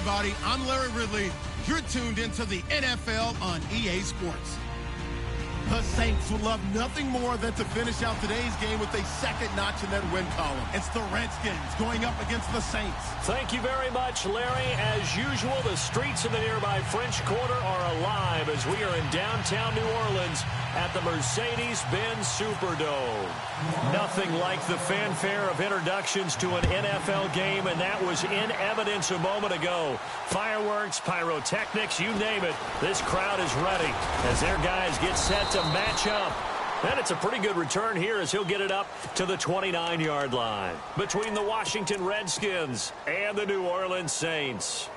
everybody. I'm Larry Ridley. You're tuned into the NFL on EA Sports. The Saints would love nothing more than to finish out today's game with a second notch in their win column. It's the Redskins going up against the Saints. Thank you very much, Larry. As usual, the streets in the nearby French Quarter are alive as we are in downtown New Orleans at the Mercedes-Benz Superdome. Nothing like the fanfare of introductions to an NFL game, and that was in evidence a moment ago. Fireworks, pyrotechnics, you name it. This crowd is ready as their guys get set to match up. And it's a pretty good return here as he'll get it up to the 29-yard line between the Washington Redskins and the New Orleans Saints.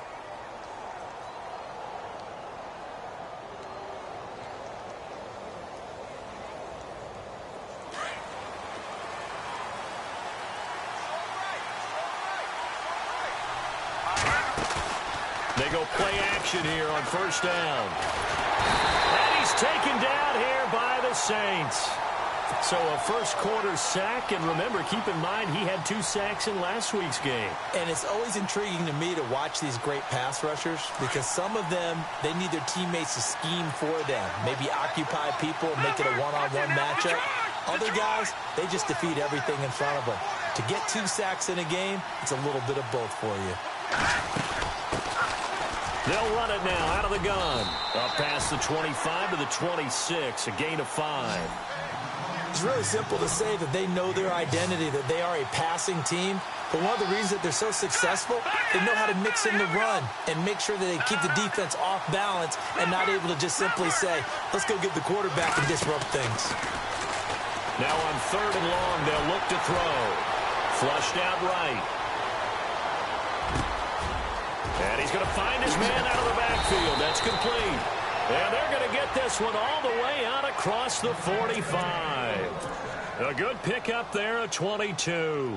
They go play action here on first down. And he's taken down here by the Saints. So a first quarter sack, and remember, keep in mind, he had 2 sacks in last week's game. And it's always intriguing to me to watch these great pass rushers because some of them, they need their teammates to scheme for them. Maybe occupy people, make it a one-on-one matchup. Other guys, they just defeat everything in front of them. To get 2 sacks in a game, it's a little bit of both for you. They'll run it now out of the gun. Up past the 25 to the 26, a gain of 5. It's really simple to say that they know their identity, that they are a passing team. But one of the reasons that they're so successful, they know how to mix in the run and make sure that they keep the defense off balance and not able to just simply say, let's go get the quarterback and disrupt things. Now on 3rd and long, they'll look to throw. Flushed out right. And he's going to find his man out of the backfield. That's complete. And they're going to get this one all the way out across the 45. A good pickup there at 22.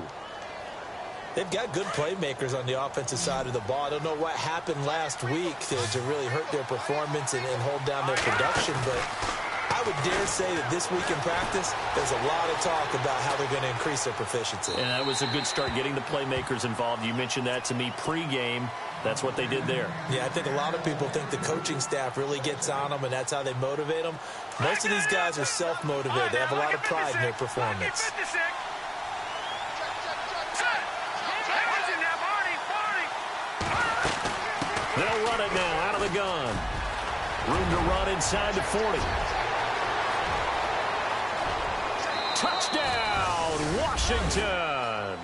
They've got good playmakers on the offensive side of the ball. I don't know what happened last week to really hurt their performance and hold down their production, but I would dare say that this week in practice, there's a lot of talk about how they're going to increase their proficiency. And that was a good start, getting the playmakers involved. You mentioned that to me pregame. That's what they did there. Yeah, I think a lot of people think the coaching staff really gets on them, and that's how they motivate them. Most of these guys are self-motivated. They have a lot of pride in their performance. They'll run it now out of the gun. Room to run inside the 40. Touchdown, Washington.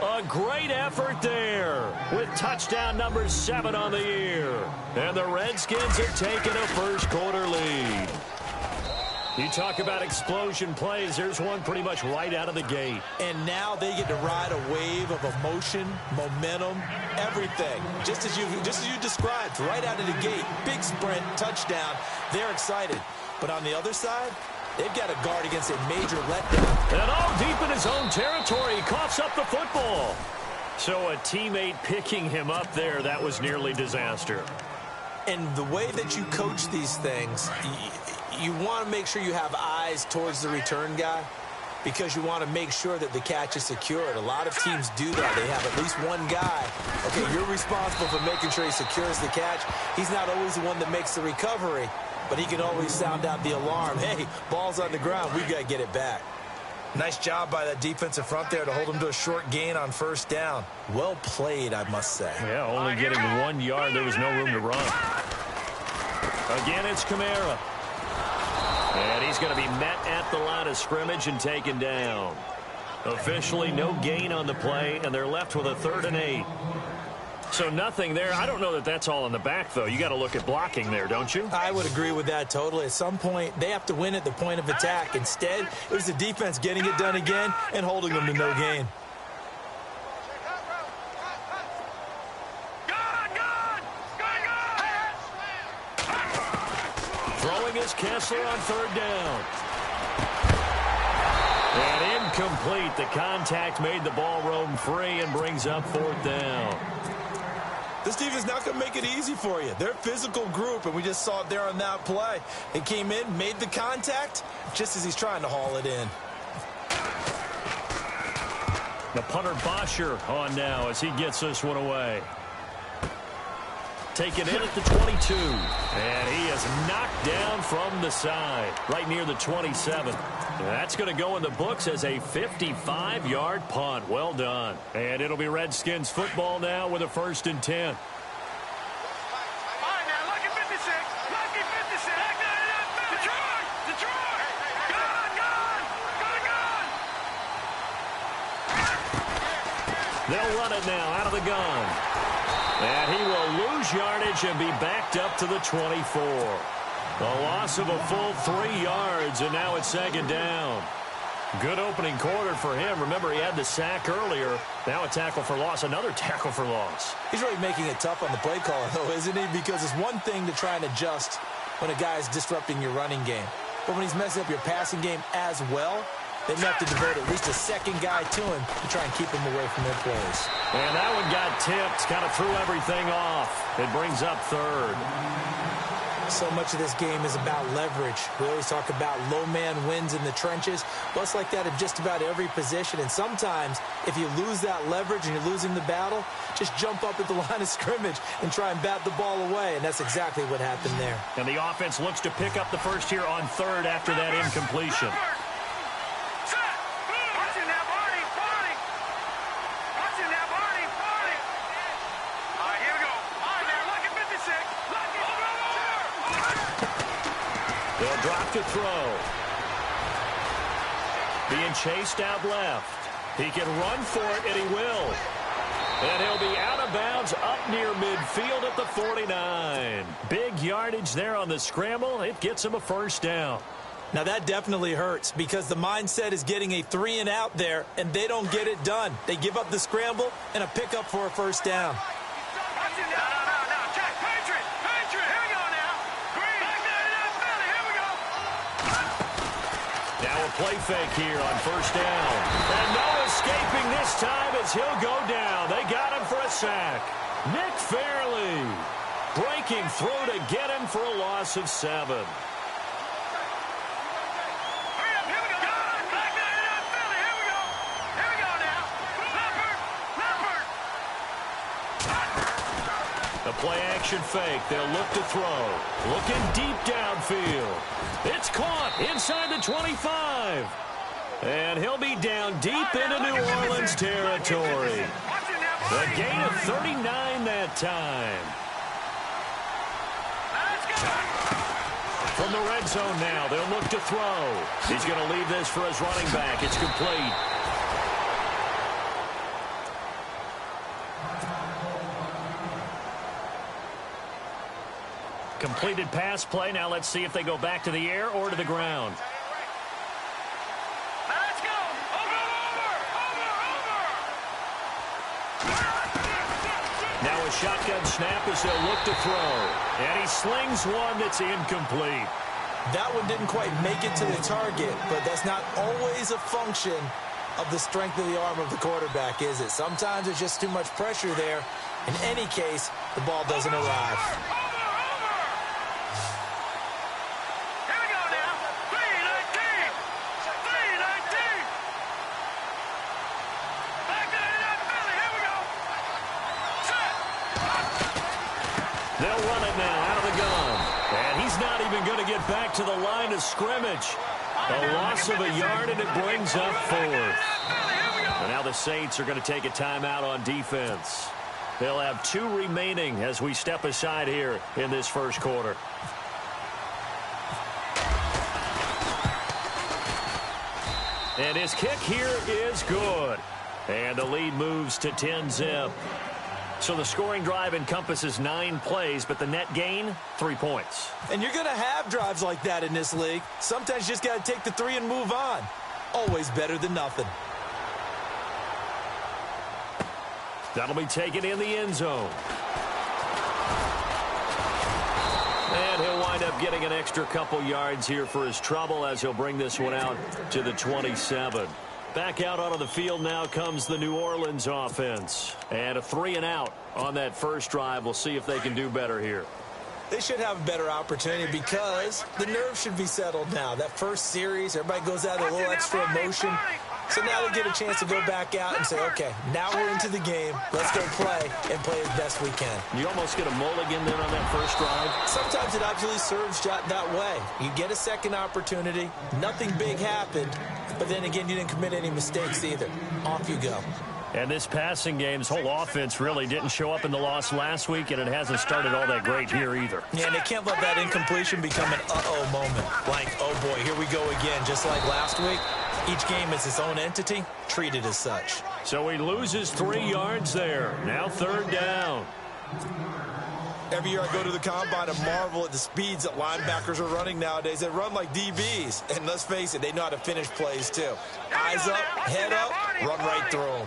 A great effort there with touchdown number 7 on the year. And the Redskins have taken a first quarter lead. You talk about explosion plays. There's one pretty much right out of the gate. And now they get to ride a wave of emotion, momentum, everything. Just as you described, right out of the gate. Big sprint, touchdown. They're excited. But on the other side, they've got to guard against a major letdown. And all deep in his own territory, he coughs up the football. So a teammate picking him up there, that was nearly disaster. And the way that you coach these things, you want to make sure you have eyes towards the return guy because you want to make sure that the catch is secured. A lot of teams do that. They have at least one guy. Okay, you're responsible for making sure he secures the catch. He's not always the one that makes the recovery, but he can always sound out the alarm. Hey, ball's on the ground. We've got to get it back. Nice job by that defensive front there to hold him to a short gain on first down. Well played, I must say. Yeah, only getting 1 yard. There was no room to run. Again, it's Kamara. And he's going to be met at the line of scrimmage and taken down. Officially, no gain on the play, and they're left with a 3rd and 8. So nothing there. I don't know that that's all in the back, though. You got to look at blocking there, don't you? I would agree with that totally. At some point, they have to win at the point of attack. Instead, it was the defense getting it done again and holding them to no gain. Throwing is Kessler on 3rd down. And incomplete. The contact made the ball roam free and brings up 4th down. This defense is not going to make it easy for you. They're a physical group, and we just saw it there on that play. It came in, made the contact, just as he's trying to haul it in. The punter Bosher on now as he gets this one away. taken in at the 22. And he is knocked down from the side, right near the 27. That's going to go in the books as a 55-yard punt. Well done. And it'll be Redskins football now with a 1st and 10. They'll run it now out of the gun. And he will lose yardage and be backed up to the 24. A loss of a full 3 yards, and now it's 2nd down. Good opening quarter for him. Remember, he had the sack earlier. Now a tackle for loss, another tackle for loss. He's really making it tough on the play caller, though, isn't he? Because it's one thing to try and adjust when a guy is disrupting your running game. But when he's messing up your passing game as well, they have to devote at least a second guy to him to try and keep him away from their plays. And that one got tipped, kind of threw everything off. It brings up 3rd. So much of this game is about leverage. We always talk about low man wins in the trenches. Well, it's like that in just about every position. And sometimes, if you lose that leverage and you're losing the battle, just jump up at the line of scrimmage and try and bat the ball away. And that's exactly what happened there. And the offense looks to pick up the first here on 3rd after that incompletion. They'll drop to throw. Being chased out left. He can run for it, and he will. And he'll be out of bounds up near midfield at the 49. Big yardage there on the scramble. It gets him a 1st down. Now, that definitely hurts because the mindset is getting a 3-and-out there, and they don't get it done. They give up the scramble and a pickup for a 1st down. Play fake here on 1st down. And no escaping this time as he'll go down. They got him for a sack. Nick Fairley breaking through to get him for a loss of 7. The play action fake. They'll look to throw. Looking deep downfield. It's caught inside the 25. And he'll be down deep into New Orleans territory. A gain of 39 that time. From the red zone now, they'll look to throw. He's going to leave this for his running back. It's complete. Completed pass play. Now let's see if they go back to the air or to the ground. Let's go. Now a shotgun snap as they'll look to throw. And he slings one that's incomplete. That one didn't quite make it to the target, but that's not always a function of the strength of the arm of the quarterback, is it? Sometimes there's just too much pressure there. In any case, the ball doesn't arrive. They'll run it now out of the gun. And he's not even going to get back to the line of scrimmage. A loss of a yard, and it brings up 4th. And now the Saints are going to take a timeout on defense. They'll have 2 remaining as we step aside here in this first quarter. And his kick here is good. And the lead moves to 10-zip. So the scoring drive encompasses 9 plays, but the net gain, 3 points. And you're going to have drives like that in this league. Sometimes you just got to take the 3 and move on. Always better than nothing. That'll be taken in the end zone. And he'll wind up getting an extra couple yards here for his trouble as he'll bring this one out to the 27. Back out onto the field now comes the New Orleans offense. And a 3-and-out on that first drive. We'll see if they can do better here. They should have a better opportunity because the nerves should be settled now. That first series, everybody goes out a little extra emotion. So now they get a chance to go back out and say, okay, now we're into the game. Let's go play and play as best we can. You almost get a mulligan then on that first drive. Sometimes it absolutely serves that way. You get a second opportunity. Nothing big happened. But then again, you didn't commit any mistakes either. Off you go. And this passing game's whole offense really didn't show up in the loss last week, and it hasn't started all that great here either. Yeah, and they can't let that incompletion become an uh-oh moment. Like, oh boy, here we go again. Just like last week, each game is its own entity, treated as such. So he loses 3 yards there. Now 3rd down. Every year I go to the combine and marvel at the speeds that linebackers are running nowadays. They run like DBs. And let's face it, they know how to finish plays too. Eyes up, head up, run right through them.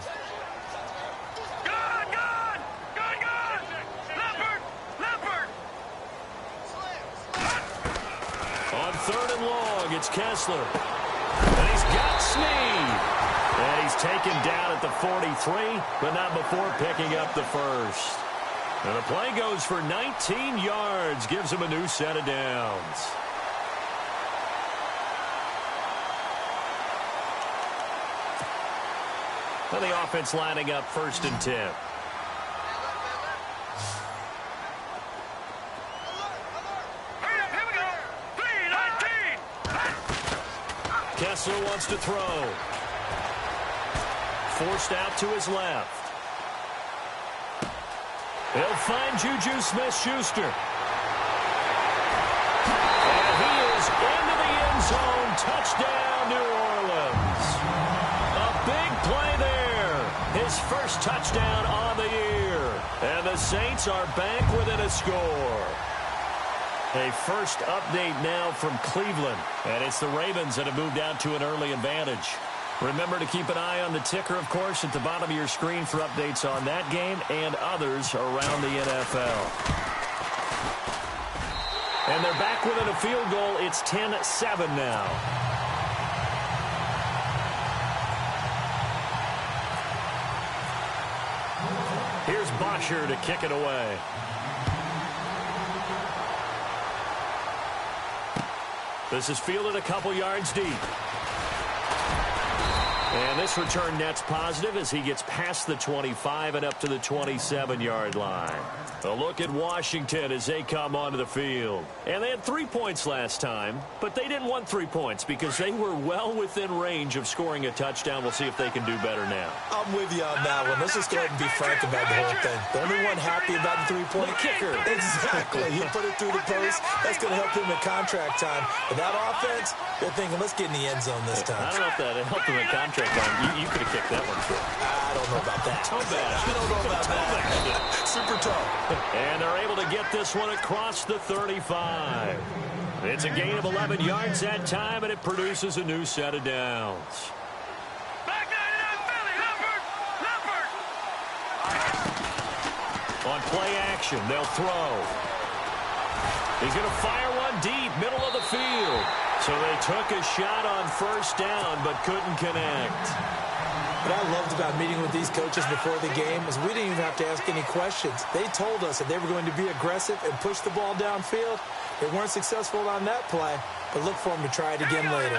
On 3rd and long, it's Kessler. And he's got Snead. And he's taken down at the 43, but not before picking up the first. And the play goes for 19 yards, gives him a new set of downs. And the offense lining up 1st and 10. Kessler wants to throw. Forced out to his left. He'll find Juju Smith-Schuster. And he is into the end zone. Touchdown, New Orleans. A big play there. His first touchdown on the year. And the Saints are back within a score. A first update now from Cleveland. And it's the Ravens that have moved out to an early advantage. Remember to keep an eye on the ticker, of course, at the bottom of your screen for updates on that game and others around the NFL. And they're back within a field goal. It's 10-7 now. Here's Bosher to kick it away. This is fielded a couple yards deep. And this return net's positive as he gets past the 25 and up to the 27-yard line. A look at Washington as they come onto the field. And they had 3 points last time, but they didn't want 3 points because they were well within range of scoring a touchdown. We'll see if they can do better now. I'm with you on that one. Let's just go ahead and be frank about the whole thing. The only one happy about the 3-point kicker. Exactly. He put it through the post. That's going to help him at contract time. But that offense, they're thinking, let's get in the end zone this time. I don't know if that helped him at contract time. You could have kicked that one through. I don't know about that. Toe bash. I don't know about that. Super toe. And they're able to get this one across the 35. It's a gain of 11 yards that time, and it produces a new set of downs. On play action, they'll throw. He's going to fire one deep, middle of the field. So they took a shot on 1st down, but couldn't connect. What I loved about meeting with these coaches before the game is we didn't even have to ask any questions. They told us that they were going to be aggressive and push the ball downfield. They weren't successful on that play, but look for them to try it again later.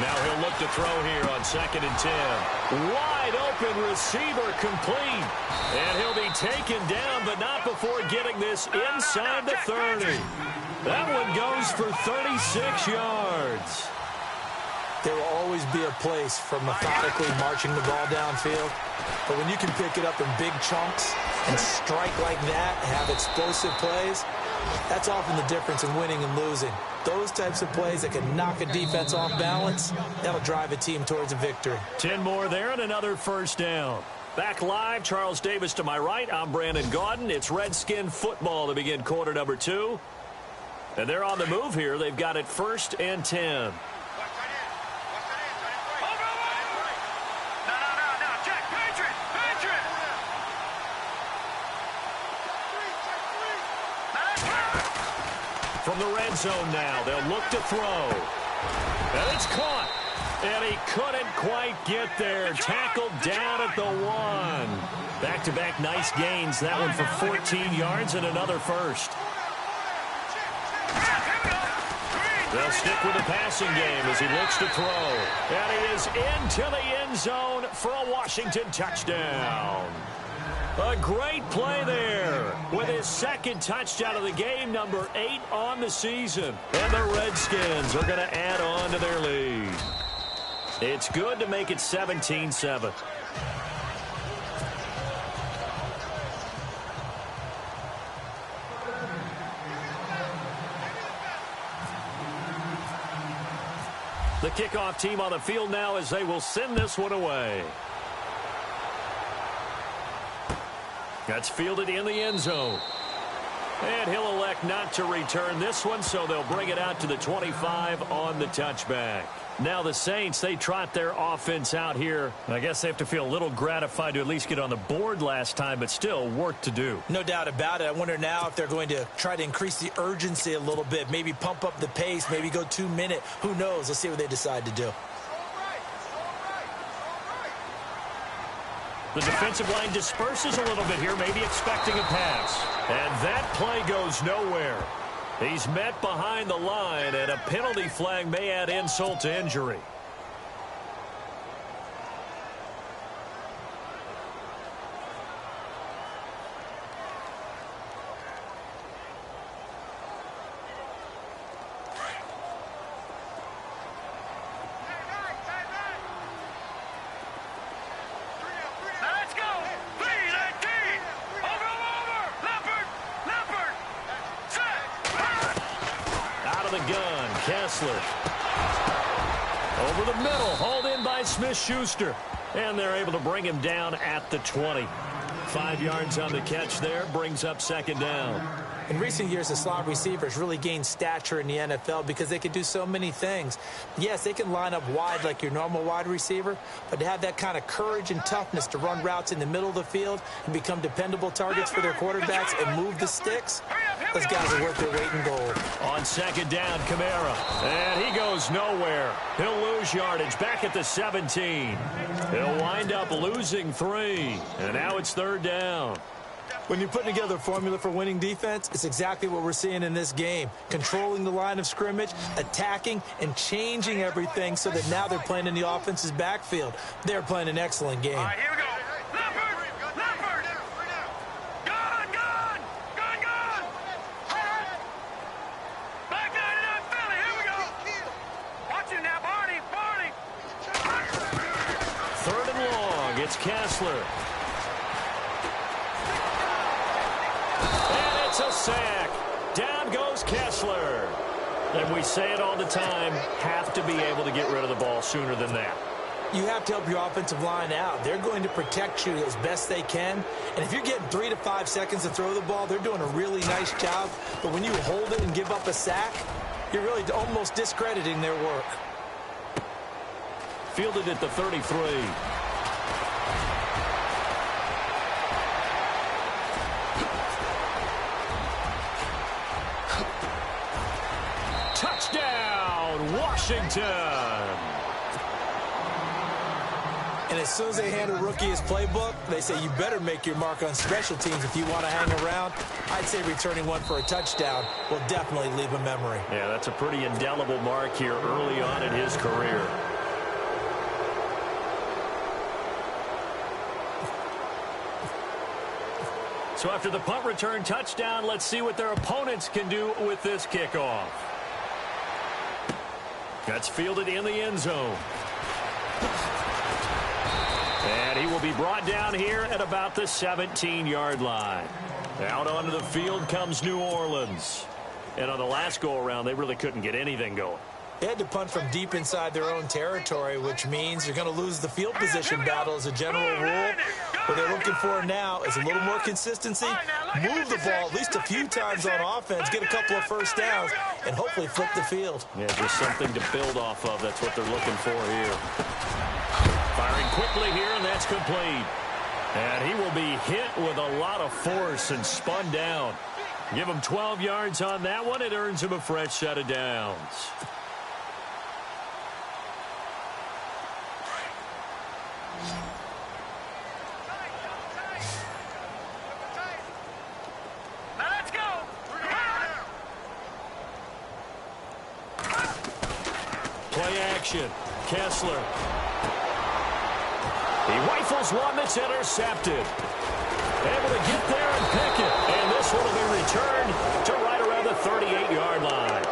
Now he'll look to throw here on 2nd and 10. Wide open receiver complete. And he'll be taken down, but not before getting this inside the 30. That one goes for 36 yards. There will always be a place for methodically marching the ball downfield. But when you can pick it up in big chunks and strike like that and have explosive plays, that's often the difference in winning and losing. Those types of plays that can knock a defense off balance, that'll drive a team towards a victory. 10 more there and another 1st down. Back live, Charles Davis to my right. I'm Brandon Gaudin. It's Redskin football to begin quarter number 2. And they're on the move here. They've got it 1st and 10. From the red zone now, they'll look to throw. And it's caught. And he couldn't quite get there. Tackled down at the 1. Back-to-back nice gains. That one for 14 yards and another first. They'll stick with the passing game as he looks to throw. And he is into the end zone for a Washington touchdown. A great play there with his second touchdown of the game, number 8 on the season. And the Redskins are going to add on to their lead. It's good to make it 17-7. The kickoff team on the field now as they will send this one away. That's fielded in the end zone. And he'll elect not to return this one, so they'll bring it out to the 25 on the touchback. Now the Saints, they trot their offense out here. I guess they have to feel a little gratified to at least get on the board last time, but still work to do. No doubt about it. I wonder now if they're going to try to increase the urgency a little bit, maybe pump up the pace, maybe go 2-minute. Who knows? Let's see what they decide to do. The defensive line disperses a little bit here, maybe expecting a pass. And that play goes nowhere. He's met behind the line, and a penalty flag may add insult to injury. Over the middle, hauled in by Smith-Schuster. And they're able to bring him down at the 20. 5 yards on the catch there, brings up second down. In recent years, the slot receivers really gained stature in the NFL because they can do so many things. Yes, they can line up wide like your normal wide receiver, but to have that kind of courage and toughness to run routes in the middle of the field and become dependable targets for their quarterbacks and move the sticks, those guys are worth their weight in gold. On second down, Kamara. And he goes nowhere. He'll lose yardage back at the 17. He'll wind up losing 3. And now it's third down. When you're putting together a formula for winning defense, it's exactly what we're seeing in this game. Controlling the line of scrimmage, attacking, and changing everything so that now they're playing in the offense's backfield. They're playing an excellent game. All right, here we go. Leopard! Gone! Back 99 Philly, here we go. Watch it now, Barney. Third and long, it's Kessler. And it's a sack. Down goes Kessler. And we say it all the time, have to be able to get rid of the ball sooner than that. You have to help your offensive line out. They're going to protect you as best they can. And if you're getting 3 to 5 seconds to throw the ball, they're doing a really nice job. But when you hold it and give up a sack, you're really almost discrediting their work. Fielded at the 33. Touchdown, Washington. And as soon as they hand a rookie his playbook, they say you better make your mark on special teams if you want to hang around. I'd say returning one for a touchdown will definitely leave a memory. Yeah, that's a pretty indelible mark here early on in his career. So after the punt return touchdown, let's see what their opponents can do with this kickoff. That's fielded in the end zone. And he will be brought down here at about the 17-yard line. Out onto the field comes New Orleans. And on the last go-around, they really couldn't get anything going. They had to punt from deep inside their own territory, which means you're going to lose the field position battle as a general rule. What they're looking for now is a little more consistency, move the ball at least a few times on offense, get a couple of first downs, and hopefully flip the field. Yeah, just something to build off of. That's what they're looking for here. Firing quickly here, and that's complete. And he will be hit with a lot of force and spun down. Give him 12 yards on that one. It earns him a fresh set of downs. play action. Kessler. He rifles one that's intercepted. Able to get there and pick it. And this one will be returned to right around the 38-yard line.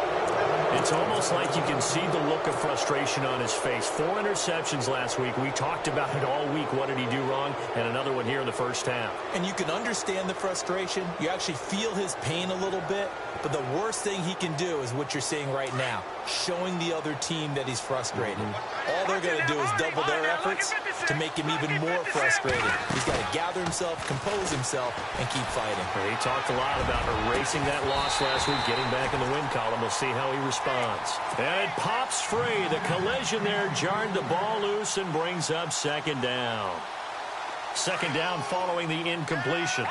It's almost like you can see the look of frustration on his face. 4 interceptions last week. We talked about it all week. What did he do wrong? And another one here in the first half. And you can understand the frustration. You actually feel his pain a little bit. But the worst thing he can do is what you're seeing right now, showing the other team that he's frustrated. All they're going to do is double their efforts to make him even more frustrated. He's got to gather himself, compose himself, and keep fighting. He talked a lot about erasing that loss last week, getting back in the win column. We'll see how he responds. And it pops free. The collision there jarred the ball loose and brings up second down. Second down following the incompletion.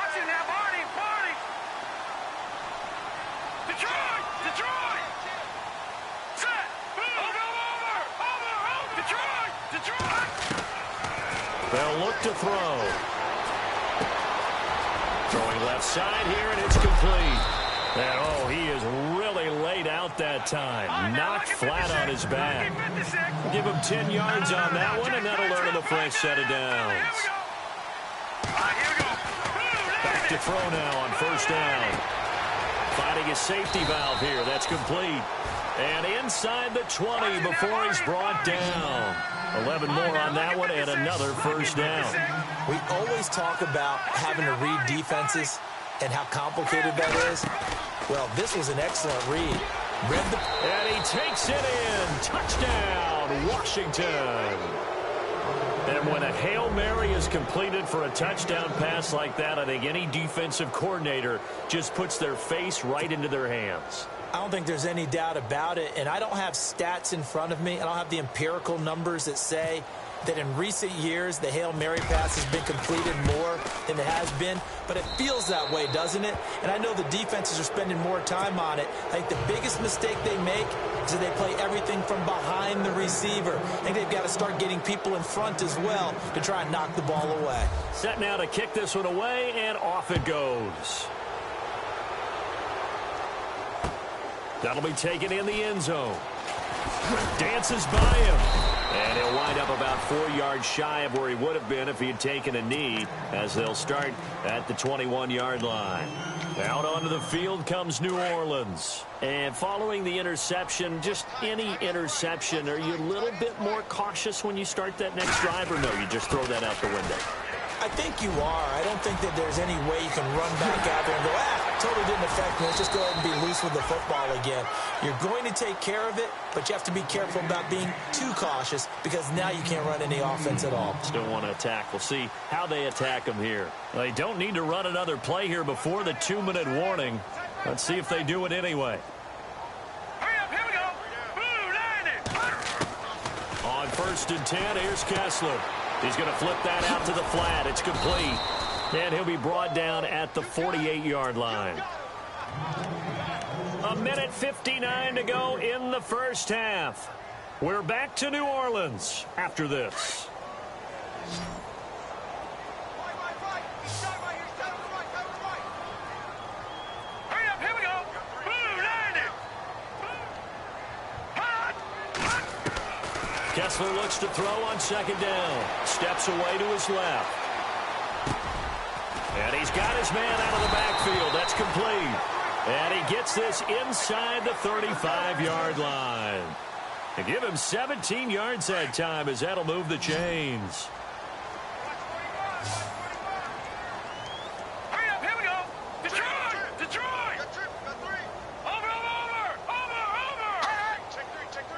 They'll look to throw. Throwing left side here, and it's complete. And, oh, he is really laid out that time. Knocked flat on his back. Give him 10 yards on that one, and that'll earn him a fresh set of downs. Back to throw now on first down. Finding a safety valve here. That's complete. And inside the 20 before he's brought down. 11 more on that one and another first down. We always talk about having to read defenses and how complicated that is. Well, this was an excellent read. And he takes it in. Touchdown, Washington. And when a Hail Mary is completed for a touchdown pass like that, I think any defensive coordinator just puts their face right into their hands. I don't think there's any doubt about it, and I don't have stats in front of me. I don't have the empirical numbers that say that in recent years the Hail Mary pass has been completed more than it has been, but it feels that way, doesn't it? And I know the defenses are spending more time on it. I think the biggest mistake they make is that they play everything from behind the receiver. I think they've got to start getting people in front as well to try and knock the ball away. Set now to kick this one away, and off it goes. That'll be taken in the end zone. Dances by him. And he'll wind up about 4 yards shy of where he would have been if he had taken a knee, as they'll start at the 21-yard line. Out onto the field comes New Orleans. And following the interception, just any interception, are you a little bit more cautious when you start that next drive, or no, you just throw that out the window? I think you are. I don't think that there's any way you can run back out there and go, totally didn't affect me. Let's just go ahead and be loose with the football again. You're going to take care of it, but you have to be careful about being too cautious because now you can't run any offense at all. Still want to attack. We'll see how they attack him here. They don't need to run another play here before the 2-minute warning. Let's see if they do it anyway. Hurry up, here we go. Blue, landing. On 1st and 10, here's Kessler. He's going to flip that out to the flat. It's complete. And he'll be brought down at the 48-yard line. 1:59 to go in the first half. We're back to New Orleans after this. Hurry up, here we go. Blue, landing. Kessler looks to throw on 2nd down. Steps away to his left. And he's got his man out of the backfield. That's complete. And he gets this inside the 35-yard line. And give him 17 yards that time, as that'll move the chains. Hurry up, here we go. Detroit, Detroit. Over.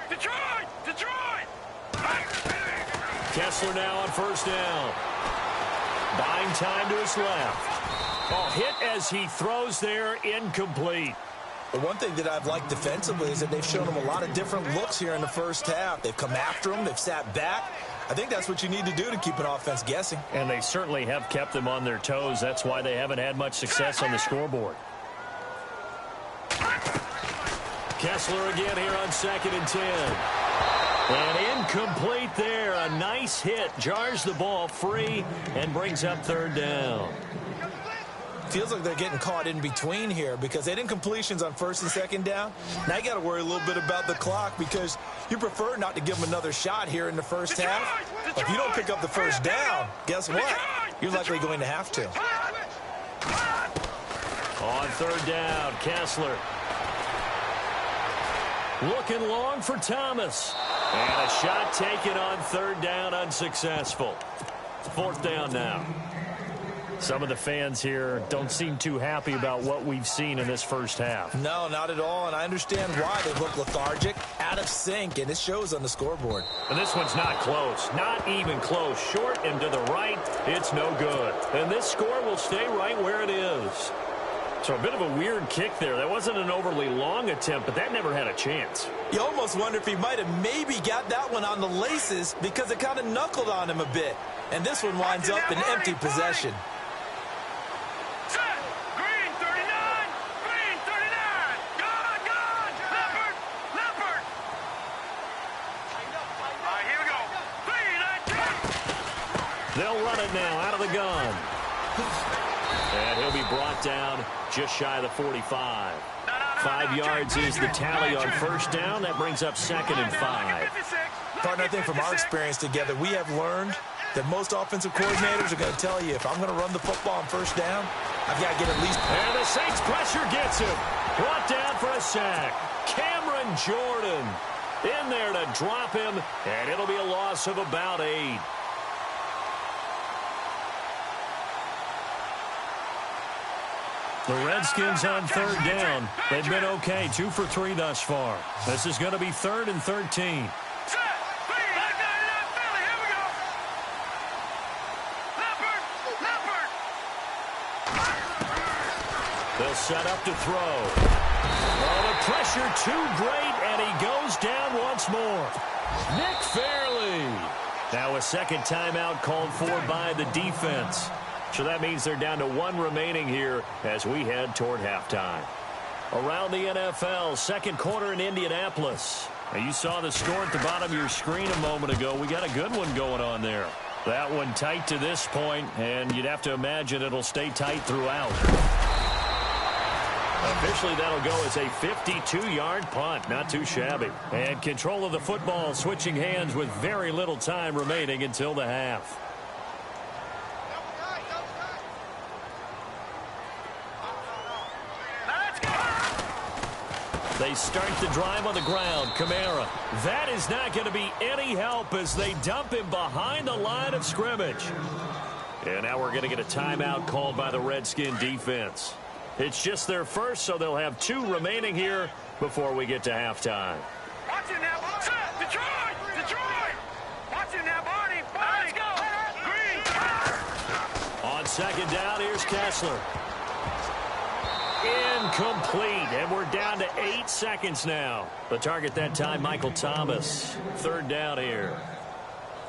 Detroit, Detroit. Kessler now on 1st down. Buying time to his left. Oh, hit as he throws there, incomplete. The one thing that I've liked defensively is that they've shown him a lot of different looks here in the first half. They've come after him. They've sat back. I think that's what you need to do to keep an offense guessing. And they certainly have kept them on their toes. That's why they haven't had much success on the scoreboard. Kessler again here on 2nd and 10. And incomplete there. A nice hit. Jars the ball free and brings up 3rd down. Feels like they're getting caught in between here because they had incompletions on 1st and 2nd down. Now you got to worry a little bit about the clock because You prefer not to give them another shot here in the first half. But if you don't pick up the first down, guess what? You're likely going to have to. On third down, Kessler. Looking long for Thomas. And a shot taken on third down, unsuccessful. Fourth down now. Some of the fans here don't seem too happy about what we've seen in this first half. No, not at all, and I understand why. They look lethargic, out of sync, and it shows on the scoreboard. And this one's not close, not even close. Short and to the right, it's no good. And this score will stay right where it is. So a bit of a weird kick there. That wasn't an overly long attempt, but that never had a chance. You almost wonder if he might have maybe got that one on the laces because it kind of knuckled on him a bit. And this one winds up in empty possession. They'll run it now out of the gun. And he'll be brought down just shy of the 45. 5 yards is the tally on first down. That brings up 2nd and 5. Partner, I think from our experience together, we have learned that most offensive coordinators are going to tell you, if I'm going to run the football on first down, I've got to get at least... And the Saints pressure gets him. Brought down for a sack. Cameron Jordan in there to drop him, and it'll be a loss of about 8. The Redskins on third down. They've been okay, 2 for 3 thus far. This is going to be 3rd and 13. They'll set up to throw. Oh, the pressure too great, and he goes down once more. Nick Fairley. Now a second timeout called for by the defense. So that means they're down to 1 remaining here as we head toward halftime. Around the NFL, second quarter in Indianapolis. Now you saw the score at the bottom of your screen a moment ago. We got a good one going on there. That one tight to this point, and you'd have to imagine it'll stay tight throughout. Officially, that'll go as a 52-yard punt. Not too shabby. And control of the football switching hands with very little time remaining until the half. They start the drive on the ground. Kamara. That is not going to be any help as they dump him behind the line of scrimmage. And now we're going to get a timeout called by the Redskin defense. It's just their first, so they'll have 2 remaining here before we get to halftime. Watch it now. Detroit! Detroit! Watch it now, Barney. Let's go. Green. On second down, here's Kessler. Incomplete, and we're down to 8 seconds now. The target that time, Michael Thomas. Third down here.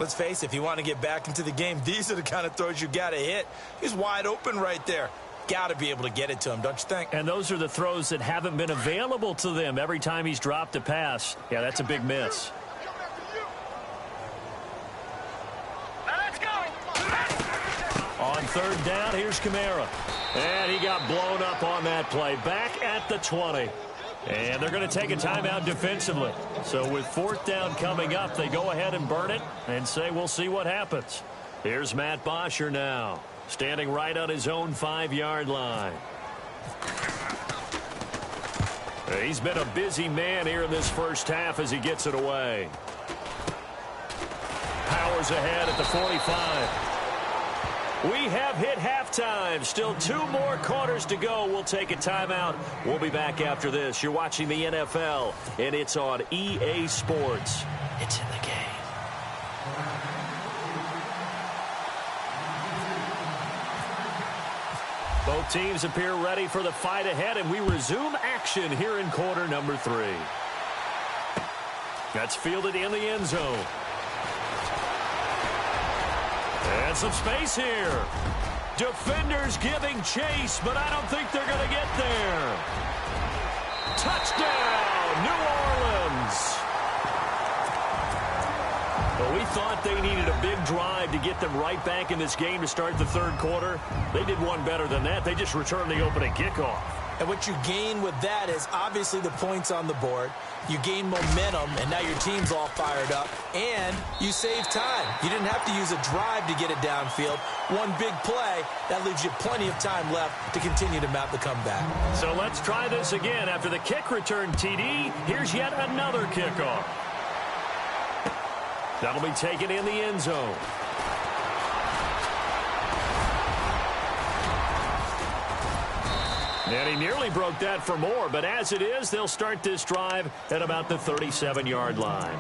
Let's face it, if you want to get back into the game, these are the kind of throws you got to hit. He's wide open right there. Got to be able to get it to him, don't you think? And those are the throws that haven't been available to them every time he's dropped a pass. Yeah, that's a big miss. Let's go. On third down, here's Kamara. And he got blown up on that play. Back at the 20. And they're going to take a timeout defensively. So with fourth down coming up, they go ahead and burn it and say we'll see what happens. Here's Matt Bosher now, standing right on his own 5-yard line. He's been a busy man here in this first half as he gets it away. Powers ahead at the 45. We have hit halftime. Still 2 more quarters to go. We'll take a timeout. We'll be back after this. You're watching the NFL, and it's on EA Sports. It's in the game. Both teams appear ready for the fight ahead, and we resume action here in quarter number 3. That's fielded in the end zone. And some space here. Defenders giving chase, but I don't think they're going to get there. Touchdown, New Orleans. Well, we thought they needed a big drive to get them right back in this game to start the third quarter. They did one better than that. They just returned the opening kickoff. And what you gain with that is obviously the points on the board. You gain momentum, and now your team's all fired up. And you save time. You didn't have to use a drive to get it downfield. One big play, that leaves you plenty of time left to continue to mount the comeback. So let's try this again. After the kick return TD, here's yet another kickoff. That'll be taken in the end zone. And he nearly broke that for more, but as it is, they'll start this drive at about the 37-yard line.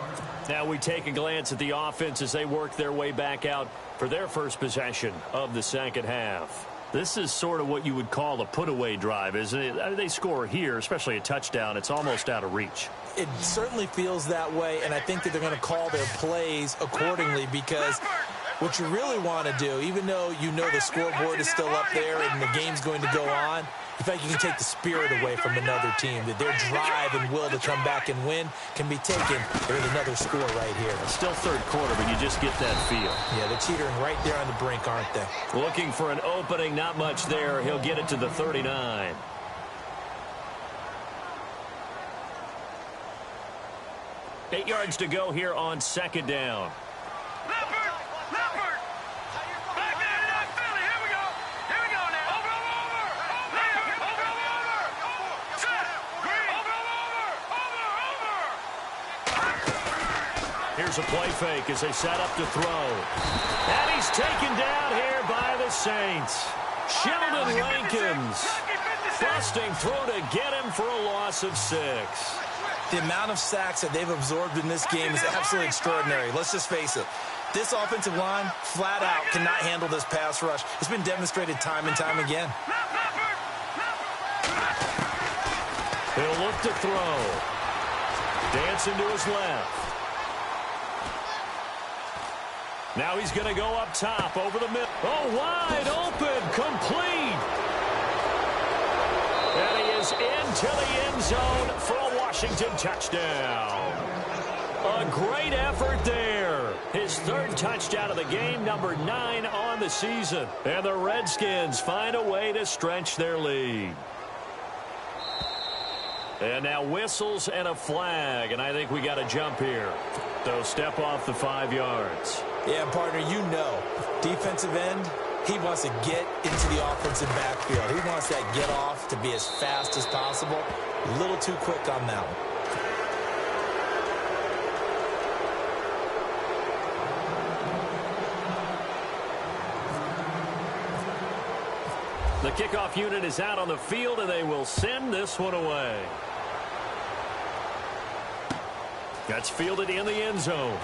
Now we take a glance at the offense as they work their way back out for their first possession of the second half. This is sort of what you would call a put-away drive, isn't it? They score here, especially a touchdown. It's almost out of reach. It certainly feels that way, and I think that they're going to call their plays accordingly because what you really want to do, even though you know the scoreboard is still up there and the game's going to go on, in fact, you can take the spirit away from another team, that their drive and will to come back and win can be taken. There's another score right here. It's still third quarter, but you just get that feel. Yeah, they're teetering right there on the brink, aren't they? Looking for an opening, not much there. He'll get it to the 39. Eight yards to go here on second down. Here's a play fake as they set up to throw. And he's taken down here by the Saints. Sheldon Rankins busting through to get him for a loss of 6. The amount of sacks that they've absorbed in this game is absolutely extraordinary. Let's just face it. This offensive line, flat out, cannot handle this pass rush. It's been demonstrated time and time again. He'll look to throw. Dancing to his left. Now he's going to go up top over the middle. Oh, wide open, complete. And he is into the end zone for a Washington touchdown. A great effort there. His third touchdown of the game, number 9 on the season. And the Redskins find a way to stretch their lead. And now whistles and a flag, and I think we got a jump here. So step off the 5 yards. Yeah, partner, you know, defensive end, he wants to get into the offensive backfield. He wants that get off to be as fast as possible. A little too quick on that one. The kickoff unit is out on the field, and they will send this one away. That's fielded in the end zone.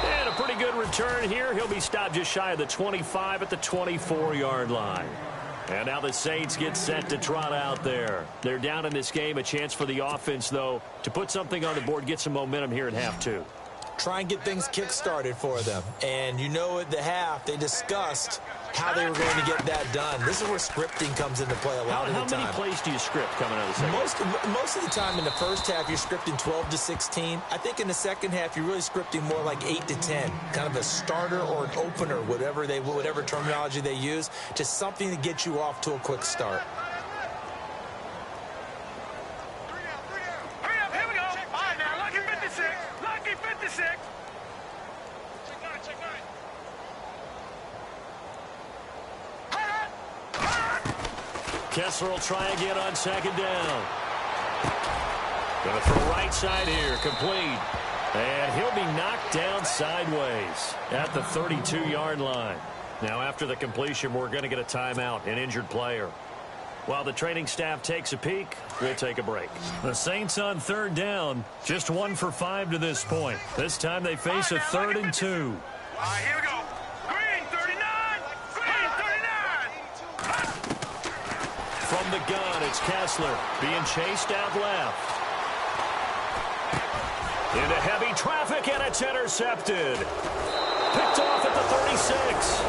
And a pretty good return here. He'll be stopped just shy of the 25 at the 24-yard line. And now the Saints get set to trot out there. They're down in this game. A chance for the offense, though, to put something on the board, get some momentum here at half 2. Try and get things kick-started for them. And you know at the half, they discussed how they were going to get that done. This is where scripting comes into play a lot of the time. How many plays do you script coming out of the second? Most of the time in the first half, you're scripting 12 to 16. I think in the second half, you're really scripting more like 8 to 10. Kind of a starter or an opener, whatever terminology they use. Just something to get you off to a quick start. Kessler will try again on second down. Going to throw right side here, complete. And he'll be knocked down sideways at the 32-yard line. Now after the completion, we're going to get a timeout, an injured player. While the training staff takes a peek, we'll take a break. The Saints on third down, just 1 for 5 to this point. This time they face a 3rd and 2. All right, here we go. Green 39. Green 39. From the gun, it's Kessler being chased out left. Into heavy traffic, and it's intercepted. Picked off at the 36.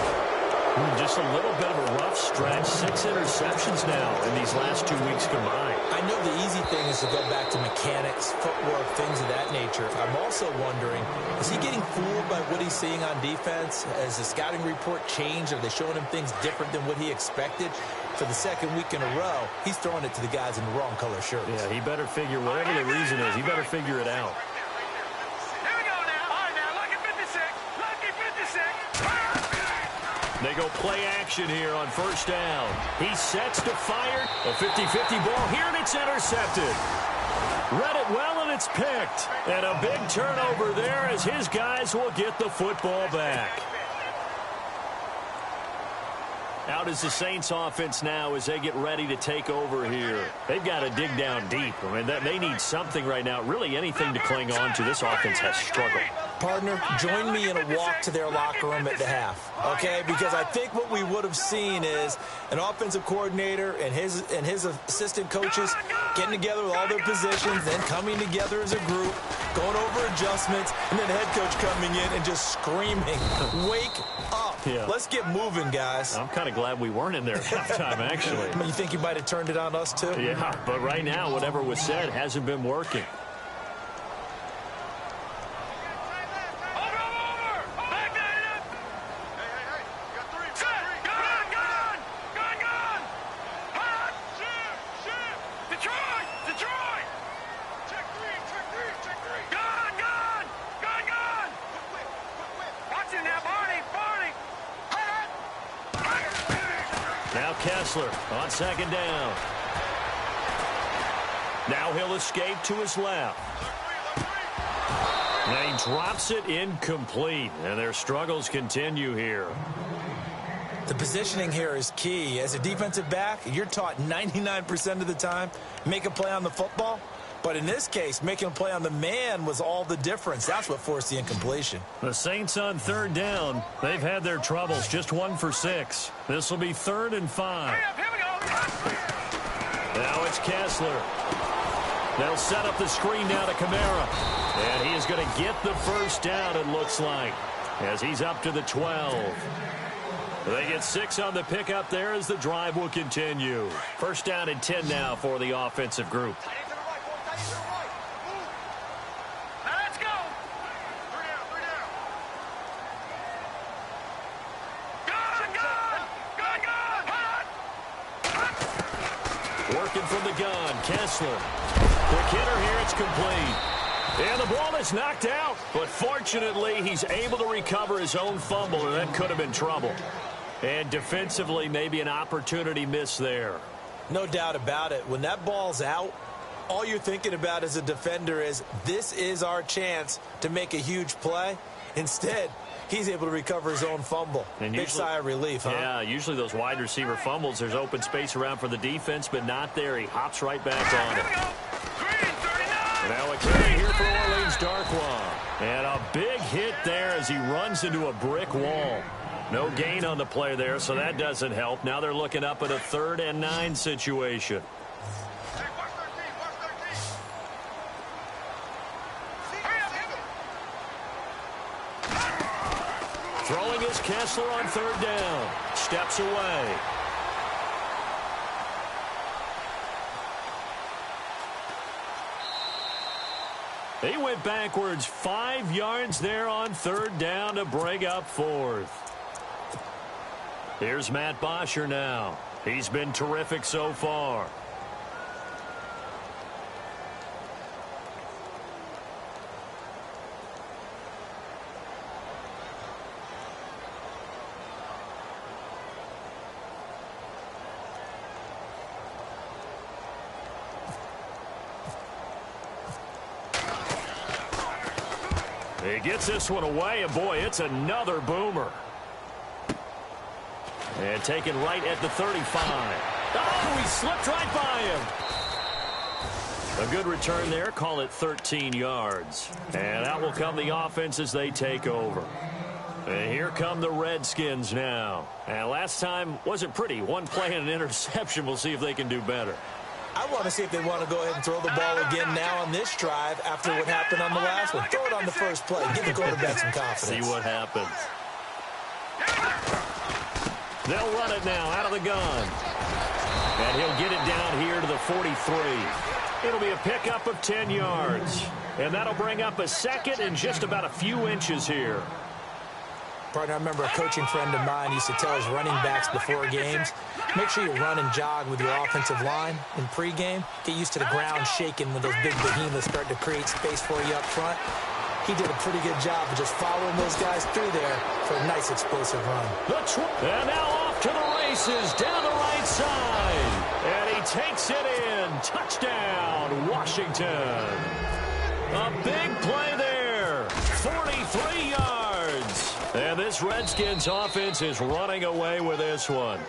Just a little bit of a rough stretch. 6 interceptions now in these last 2 weeks combined. I know the easy thing is to go back to mechanics, footwork, things of that nature. I'm also wondering, is he getting fooled by what he's seeing on defense? Has the scouting report changed? Are they showing him things different than what he expected? For the second week in a row, he's throwing it to the guys in the wrong color shirts. Yeah, he better figure, whatever the reason is, he better figure it out. Here we go now. All right, now, lucky 56. Lucky 56. They go play action here on first down. He sets to fire. A 50-50 ball here, and it's intercepted. Read it well, and it's picked. And a big turnover there as his guys will get the football back. Out is the Saints offense now as they get ready to take over here. They've got to dig down deep. I mean, they need something right now, really anything to cling on to. This offense has struggled. Partner, join me in a walk to their locker room at the half, okay? Because I think what we would have seen is an offensive coordinator and his assistant coaches getting together with all their positions, then coming together as a group, going over adjustments, and then the head coach coming in and just screaming, "Wake up. Yeah. Let's get moving, guys." I'm kind of glad we weren't in there at halftime, actually. You think you might have turned it on us, too? Yeah, but right now, whatever was said hasn't been working. Now Kessler on second down. Now he'll escape to his left. Now he drops it incomplete, and their struggles continue here. The positioning here is key. As a defensive back, you're taught 99% of the time, make a play on the football. But in this case, making a play on the man was all the difference. That's what forced the incompletion. The Saints on third down. They've had their troubles, just 1 for 6. This will be 3rd and 5. Now it's Kessler. They'll set up the screen now to Kamara. And he is going to get the first down, it looks like, as he's up to the 12. They get 6 on the pickup there as the drive will continue. First down and 10 now for the offensive group. Working from the gun, Kessler. Quick hitter here, it's complete. And the ball is knocked out. But fortunately, he's able to recover his own fumble, or that could have been trouble. And defensively, maybe an opportunity miss there. No doubt about it. When that ball's out, all you're thinking about as a defender is, this is our chance to make a huge play. Instead, he's able to recover his own fumble. And big sigh of relief, huh? Yeah, usually those wide receiver fumbles, there's open space around for the defense, but not there. He hops right back on it. Now a carry here for Orleans Darkwa. And a big hit there as he runs into a brick wall. No gain on the play there, so that doesn't help. Now they're looking up at a 3rd and 9 situation. Throwing is Kessler on 3rd down. Steps away. He went backwards 5 yards there on 3rd down to bring up 4th. Here's Matt Bosher now. He's been terrific so far. He gets this one away, and boy, it's another boomer. And taken right at the 35. Oh, he slipped right by him. A good return there. Call it 13 yards. And out will come the offense as they take over. And here come the Redskins now. And last time wasn't pretty. One play and an interception. We'll see if they can do better. I want to see if they want to go ahead and throw the ball again now on this drive after what happened on the last one. Throw it on the first play. Give the quarterback some confidence. See what happens. They'll run it now out of the gun. And he'll get it down here to the 43. It'll be a pickup of 10 yards. And that'll bring up a second and just about a few inches here. Partner, I remember a coaching friend of mine used to tell his running backs before games, make sure you run and jog with your offensive line in pregame. Get used to the ground shaking when those big behemoths start to create space for you up front. He did a pretty good job of just following those guys through there for a nice explosive run. And now off to the races down the right side. And he takes it in. Touchdown, Washington. A big play there. 43 yards. And this Redskins offense is running away with this one.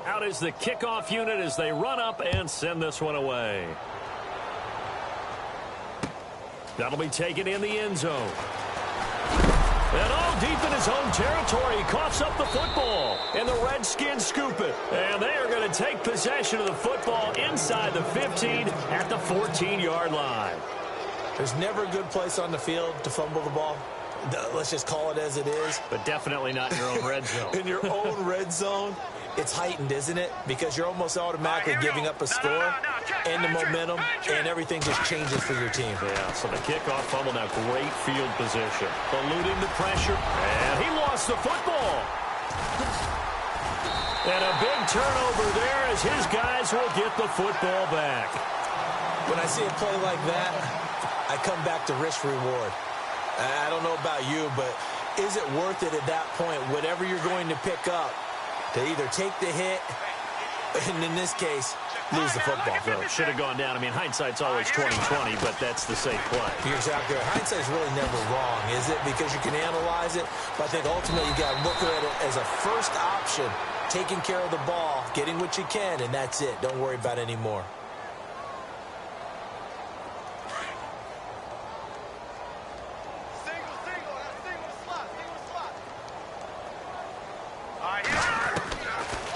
Out is the kickoff unit as they run up and send this one away. That'll be taken in the end zone. And all deep in his own territory, he coughs up the football. And the Redskins scoop it. And they are going to take possession of the football inside the 15 at the 14-yard line. There's never a good place on the field to fumble the ball. Let's just call it as it is. But definitely not in your own red zone. In your own red zone, it's heightened, isn't it? Because you're almost automatically giving up a score and the momentum, and everything just changes for your team. Yeah, so the kickoff fumble now, great field position. Eluding the pressure, and he lost the football. And a big turnover there as his guys will get the football back. When I see a play like that, I come back to risk-reward. I don't know about you, but is it worth it at that point, whatever you're going to pick up, to either take the hit, and in this case, lose the football? So it should have gone down. I mean, hindsight's always 20/20, but that's the safe play. You're exactly right. Hindsight's really never wrong, is it? Because you can analyze it, but I think ultimately you got to look at it as a first option, taking care of the ball, getting what you can, and that's it. Don't worry about any more.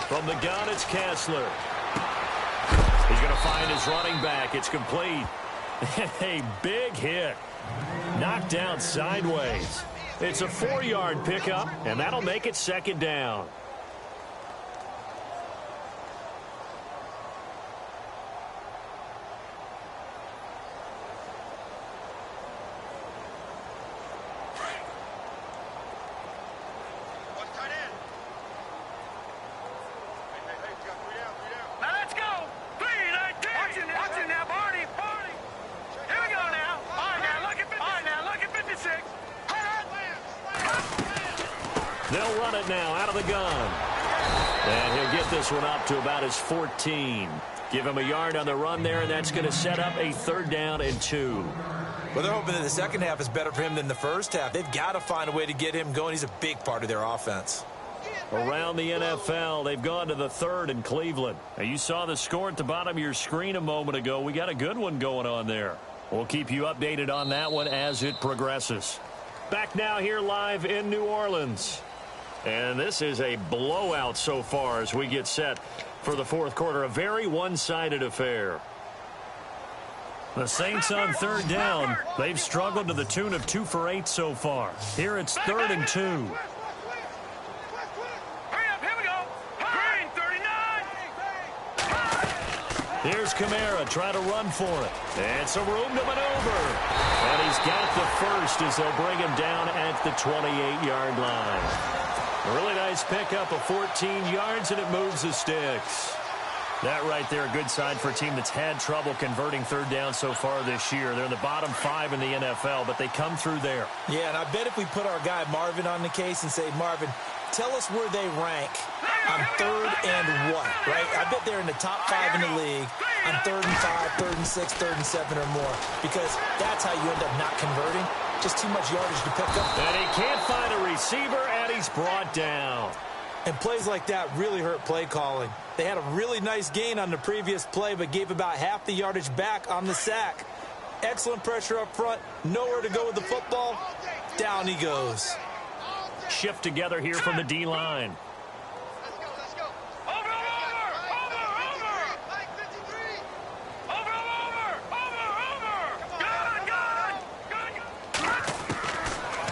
From the gun, it's Kessler. He's going to find his running back. It's complete. A big hit. Knocked down sideways. It's a 4-yard pickup, and that'll make it second down. They'll run it now out of the gun. And he'll get this one up to about his 14. Give him a yard on the run there, and that's going to set up a 3rd down and 2. Well, they're hoping that the second half is better for him than the first half. They've got to find a way to get him going. He's a big part of their offense. Around the NFL, they've gone to the 3rd in Cleveland. Now, you saw the score at the bottom of your screen a moment ago. We got a good one going on there. We'll keep you updated on that one as it progresses. Back now here live in New Orleans. And this is a blowout so far as we get set for the 4th quarter. A very one-sided affair. The Saints on 3rd down. They've struggled to the tune of 2 for 8 so far. Here it's 3rd and 2. Hurry up, here we go. Green, 39. Here's Kamara trying to run for it. And some room to maneuver. And he's got the first as they'll bring him down at the 28-yard line. A really nice pickup of 14 yards, and it moves the sticks. That right there, a good sign for a team that's had trouble converting 3rd down so far this year. They're in the bottom 5 in the NFL, but they come through there. Yeah, and I bet if we put our guy Marvin on the case and say, Marvin, tell us where they rank on 3rd and what, right? I bet they're in the top 5 in the league on 3rd and 5, 3rd and 6, 3rd and 7 or more, because that's how you end up not converting. Just too much yardage to pick up. And he can't find a receiver, and he's brought down. And plays like that really hurt play calling. They had a really nice gain on the previous play, but gave about half the yardage back on the sack. Excellent pressure up front. Nowhere to go with the football. Down he goes. Shift together here from the D-line. Over.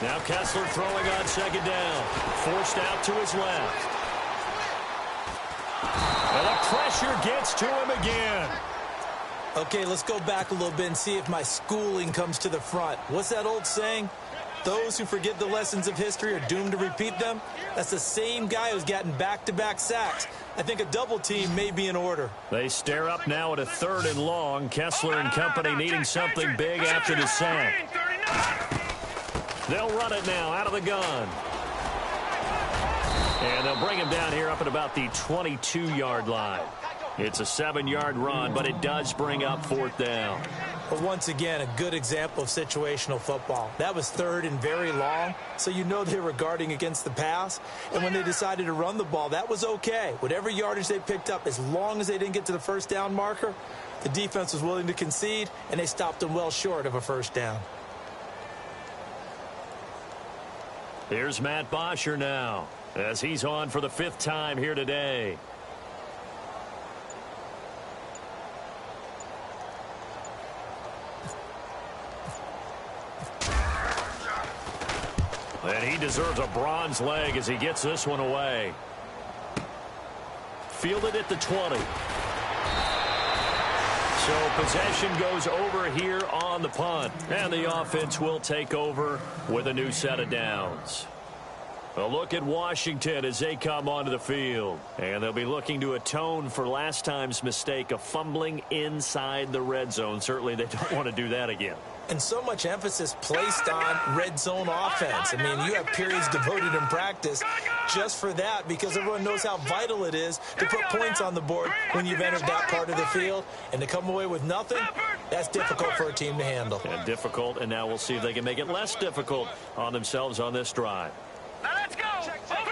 Now Kessler throwing on second down. Forced out to his left. And the pressure gets to him again. Okay, let's go back a little bit and see if my schooling comes to the front. What's that old saying? Those who forget the lessons of history are doomed to repeat them. That's the same guy who's gotten back-to-back sacks. I think a double team may be in order. They stare up now at a 3rd and long. Kessler and company needing something big after the sack. They'll run it now out of the gun. And they'll bring him down here up at about the 22-yard line. It's a 7-yard run, but it does bring up 4th down. But once again, a good example of situational football. That was 3rd and very long, so you know they were guarding against the pass. And when they decided to run the ball, that was okay. Whatever yardage they picked up, as long as they didn't get to the 1st down marker, the defense was willing to concede, and they stopped them well short of a 1st down. Here's Matt Bosher now, as he's on for the 5th time here today. And he deserves a bronze leg as he gets this one away. Fielded at the 20. So possession goes over here on the punt. And the offense will take over with a new set of downs. A look at Washington as they come onto the field. And they'll be looking to atone for last time's mistake of fumbling inside the red zone. Certainly they don't want to do that again. And so much emphasis placed on red zone offense. I mean, you have periods devoted in practice just for that because everyone knows how vital it is to put points on the board when you've entered that part of the field. And to come away with nothing, that's difficult for a team to handle. And difficult, and now we'll see if they can make it less difficult on themselves on this drive. Now let's go. Over.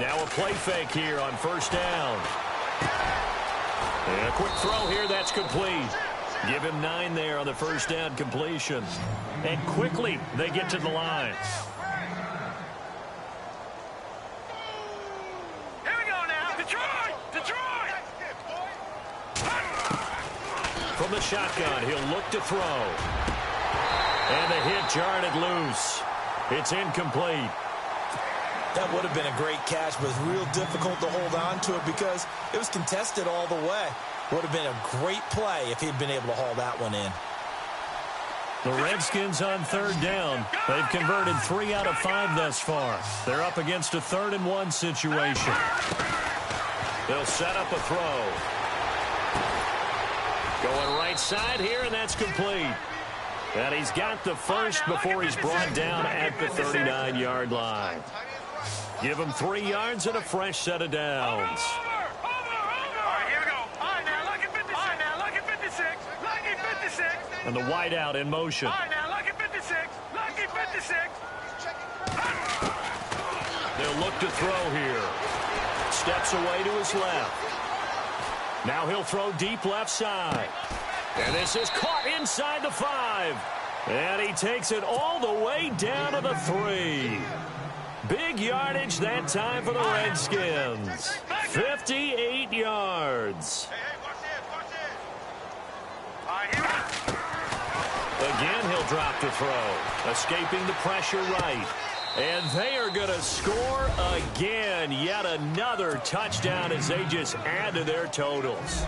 Now a play fake here on 1st down. And a quick throw here, that's complete. Give him 9 there on the 1st down completion. And quickly they get to the line. Here we go now. Detroit. From the shotgun, he'll look to throw. And the hit jarred it loose. It's incomplete. That would have been a great catch, but it's real difficult to hold on to it because it was contested all the way. Would have been a great play if he'd been able to haul that one in. The Redskins on 3rd down. They've converted 3 out of 5 thus far. They're up against a 3rd and 1 situation. They'll set up a throw. Going right side here, and that's complete. And he's got the first before he's brought down at the 39-yard line. Give him 3 yards and a fresh set of downs. All right, here we go. All right, now look at 56. Lucky 56. And the wideout in motion. All right, now look at 56. Lucky 56. They'll look to throw here. Steps away to his left. Now he'll throw deep left side. And this is caught inside the 5. And he takes it all the way down to the 3. Big yardage that time for the Redskins. 58 yards. Again, he'll drop the throw. Escaping the pressure right. And they are going to score again. Yet another touchdown as they just add to their totals.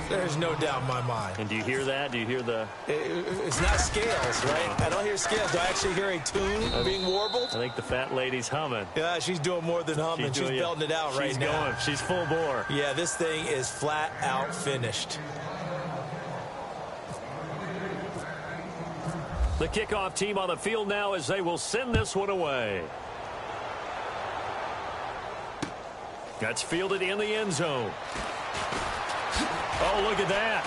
There's no doubt in my mind. And do you hear that? Do you hear the... It's not scales, right? I don't hear scales. Do I actually hear a tune being warbled? I think the fat lady's humming. Yeah, she's doing more than humming. She's belting it out right now. She's going. She's full bore. Yeah, this thing is flat out finished. The kickoff team on the field now as they will send this one away. That's fielded in the end zone. Oh, look at that.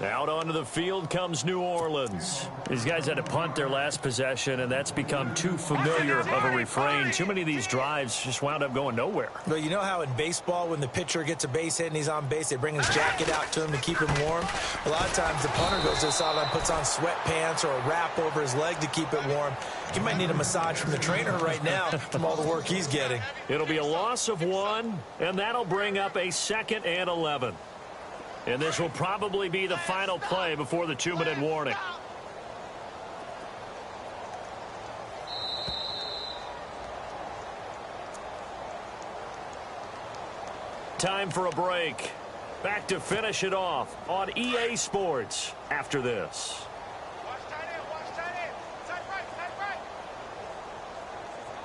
Out onto the field comes New Orleans. These guys had to punt their last possession, and that's become too familiar of a refrain. Too many of these drives just wound up going nowhere. Well, you know how in baseball, when the pitcher gets a base hit and he's on base, they bring his jacket out to him to keep him warm? A lot of times the punter goes to the sideline, puts on sweatpants or a wrap over his leg to keep it warm. He might need a massage from the trainer right now from all the work he's getting. It'll be a loss of 1, and that'll bring up a 2nd and 11. And this will probably be the final play before the 2-minute warning. Time for a break. Back to finish it off on EA Sports after this. Watch tight end, watch tight end. Tight right.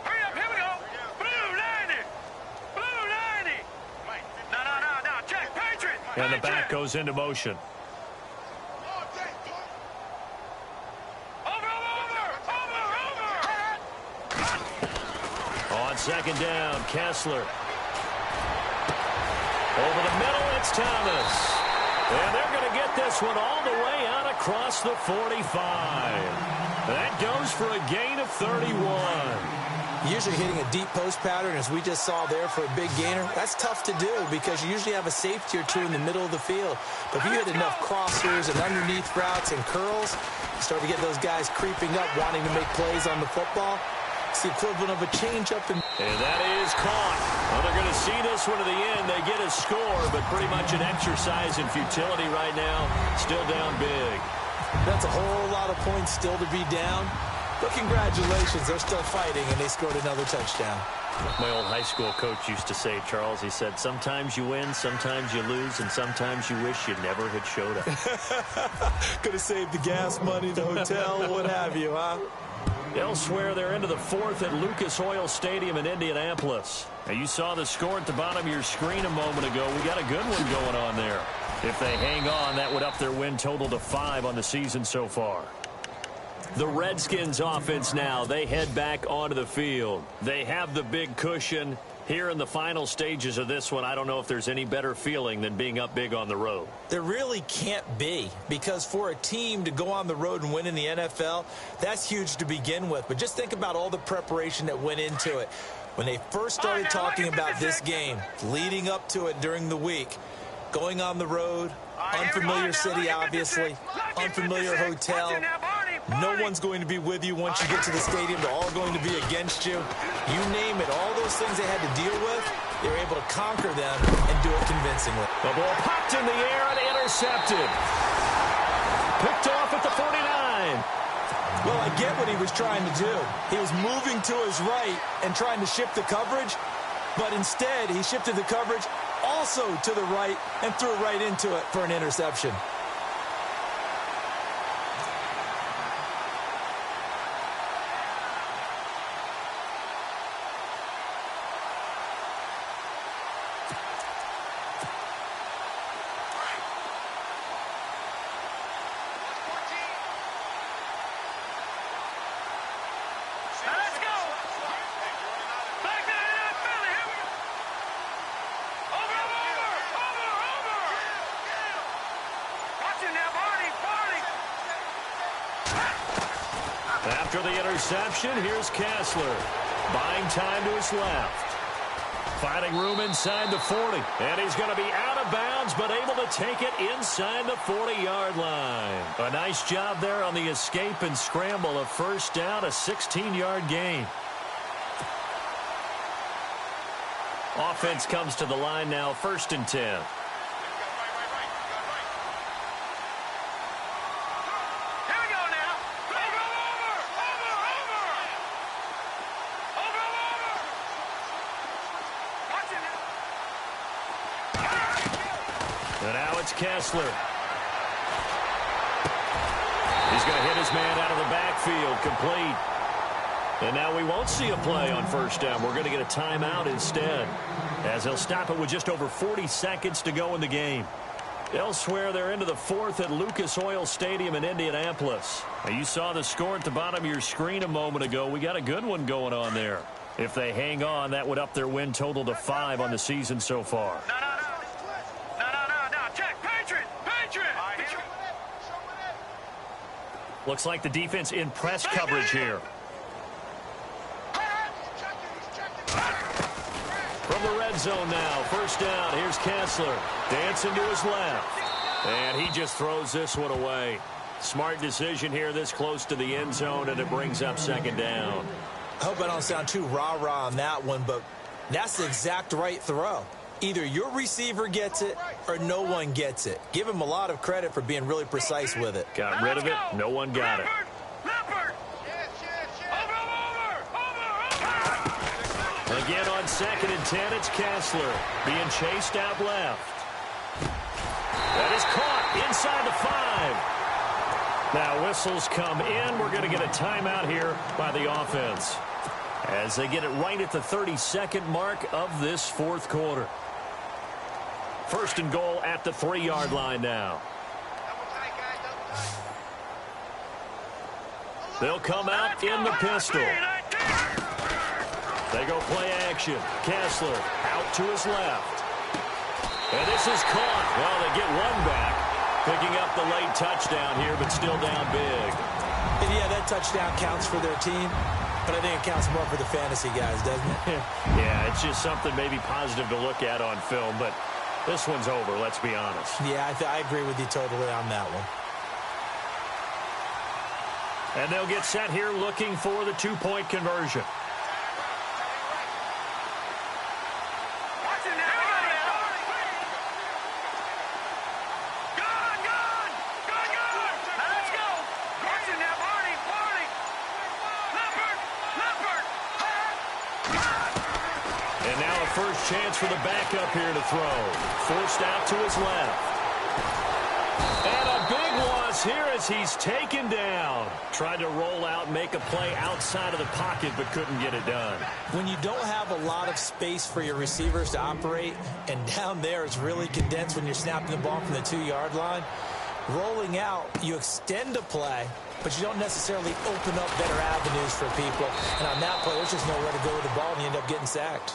Hurry up, here we go. Blue 90. Blue 90. No, check, Patriot. And the back goes into motion. Over. On 2nd down, Kessler. Over the middle, it's Thomas. And they're going to get this one all the way out across the 45. That goes for a gain of 31. Usually hitting a deep post pattern, as we just saw there, for a big gainer, that's tough to do because you usually have a safety or two in the middle of the field. But if you hit enough crossers and underneath routes and curls, you start to get those guys creeping up, wanting to make plays on the football. It's the equivalent of a change-up. And that is caught. Well, they're going to see this one to the end. They get a score, but pretty much an exercise in futility right now. Still down big. That's a whole lot of points still to be down. But congratulations, they're still fighting, and they scored another touchdown. My old high school coach used to say, Charles, he said, sometimes you win, sometimes you lose, and sometimes you wish you never had showed up. Could have saved the gas money, the hotel, what have you, huh? Elsewhere, they're into the 4th at Lucas Oil Stadium in Indianapolis. Now, you saw the score at the bottom of your screen a moment ago. We got a good one going on there. If they hang on, that would up their win total to 5 on the season so far. The Redskins offense now, they head back onto the field. They have the big cushion. Here in the final stages of this one, I don't know if there's any better feeling than being up big on the road. There really can't be, because for a team to go on the road and win in the NFL, that's huge to begin with. But just think about all the preparation that went into it. When they first started talking about this game, leading up to it during the week, going on the road, unfamiliar city, obviously, unfamiliar hotel. No one's going to be with you once you get to the stadium. They're all going to be against you. You name it, all those things they had to deal with, they were able to conquer them and do it convincingly. The ball popped in the air and intercepted. Picked off at the 49. Well, I get what he was trying to do. He was moving to his right and trying to shift the coverage, but instead he shifted the coverage also to the right and threw right into it for an interception. After the interception, here's Kessler. Buying time to his left. Finding room inside the 40. And he's going to be out of bounds, but able to take it inside the 40-yard line. A nice job there on the escape and scramble. A first down, a 16-yard gain. Offense comes to the line now, 1st and 10. And now it's Kessler. He's going to hit his man out of the backfield, complete. And now we won't see a play on 1st down. We're going to get a timeout instead, as they'll stop it with just over 40 seconds to go in the game. Elsewhere, they're into the 4th at Lucas Oil Stadium in Indianapolis. Now, you saw the score at the bottom of your screen a moment ago. We got a good one going on there. If they hang on, that would up their win total to 5 on the season so far. No. Check, Patriot. Looks like the defense in press coverage here. From the red zone now, first down. Here's Kessler dancing to his left. And he just throws this one away. Smart decision here this close to the end zone, and it brings up second down. I hope I don't sound too rah-rah on that one, but that's the exact right throw. Either your receiver gets it or no one gets it. Give him a lot of credit for being really precise with it. Got rid of it. No one got it. Again on 2nd and 10, it's Kessler being chased out left. That is caught inside the 5. Now whistles come in. We're going to get a timeout here by the offense as they get it right at the 32nd mark of this fourth quarter. First and goal at the 3-yard line now. They'll come out in the pistol. They go play action. Kessler out to his left. And this is caught. Well, they get one back. Picking up the late touchdown here, but still down big. And yeah, that touchdown counts for their team, but I think it counts more for the fantasy guys, doesn't it? Yeah, it's just something maybe positive to look at on film, but this one's over, let's be honest. Yeah, I agree with you totally on that one. And they'll get set here looking for the 2-point conversion. First chance for the backup here to throw. Forced out to his left. And a big loss here as he's taken down. Tried to roll out, make a play outside of the pocket, but couldn't get it done. When you don't have a lot of space for your receivers to operate, and down there it's really condensed when you're snapping the ball from the 2-yard line, rolling out, you extend a play, but you don't necessarily open up better avenues for people. And on that play, there's just nowhere to go with the ball, and you end up getting sacked.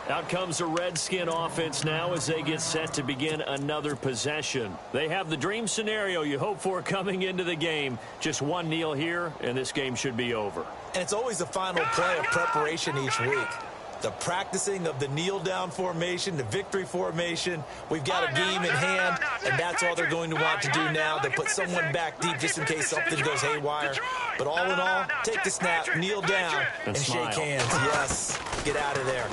Out comes the Redskin offense now as they get set to begin another possession. They have the dream scenario you hope for coming into the game. Just one kneel here, and this game should be over. And it's always the final play of preparation each week. The practicing of the kneel-down formation, the victory formation. We've got a game in hand, and that's all they're going to want to do now. They put someone back deep just in case something goes haywire. But all in all, take the snap, kneel down, and shake hands. Yes, get out of there.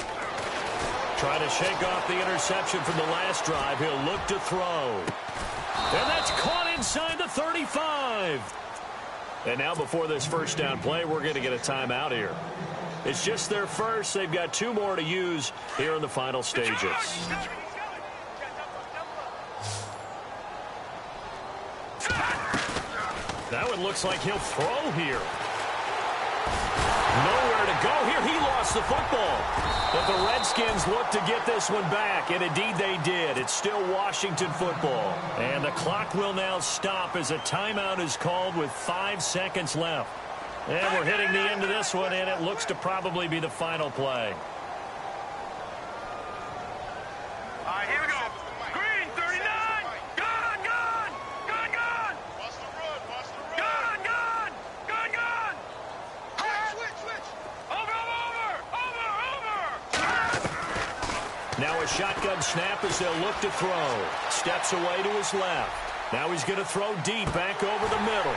Trying to shake off the interception from the last drive. He'll look to throw. And that's caught inside the 35. And now before this first down play, we're going to get a timeout here. It's just their first. They've got 2 more to use here in the final stages. That one looks like he'll throw here. Nowhere to go here. He lost the football. But the Redskins look to get this one back, and indeed they did. It's still Washington football. And the clock will now stop as a timeout is called with 5 seconds left. And we're hitting the end of this one, and it looks to probably be the final play. All right, here we go. Green, 39. Gone, gone. Gone, gone. Watch the run. Watch the run. Gone, gone. Gone, gone. Switch. Over. Now a shotgun snap as they'll look to throw. Steps away to his left. Now he's going to throw deep back over the middle.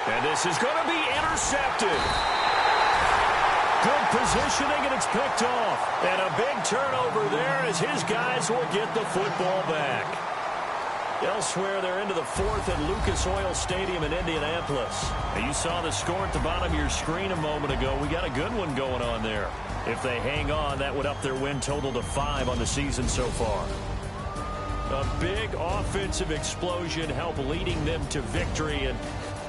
And this is going to be intercepted. Good positioning, and it's picked off. And a big turnover there as his guys will get the football back. Elsewhere, they're into the 4th at Lucas Oil Stadium in Indianapolis. Now, you saw the score at the bottom of your screen a moment ago. We got a good one going on there. If they hang on, that would up their win total to 5 on the season so far. A big offensive explosion help leading them to victory, and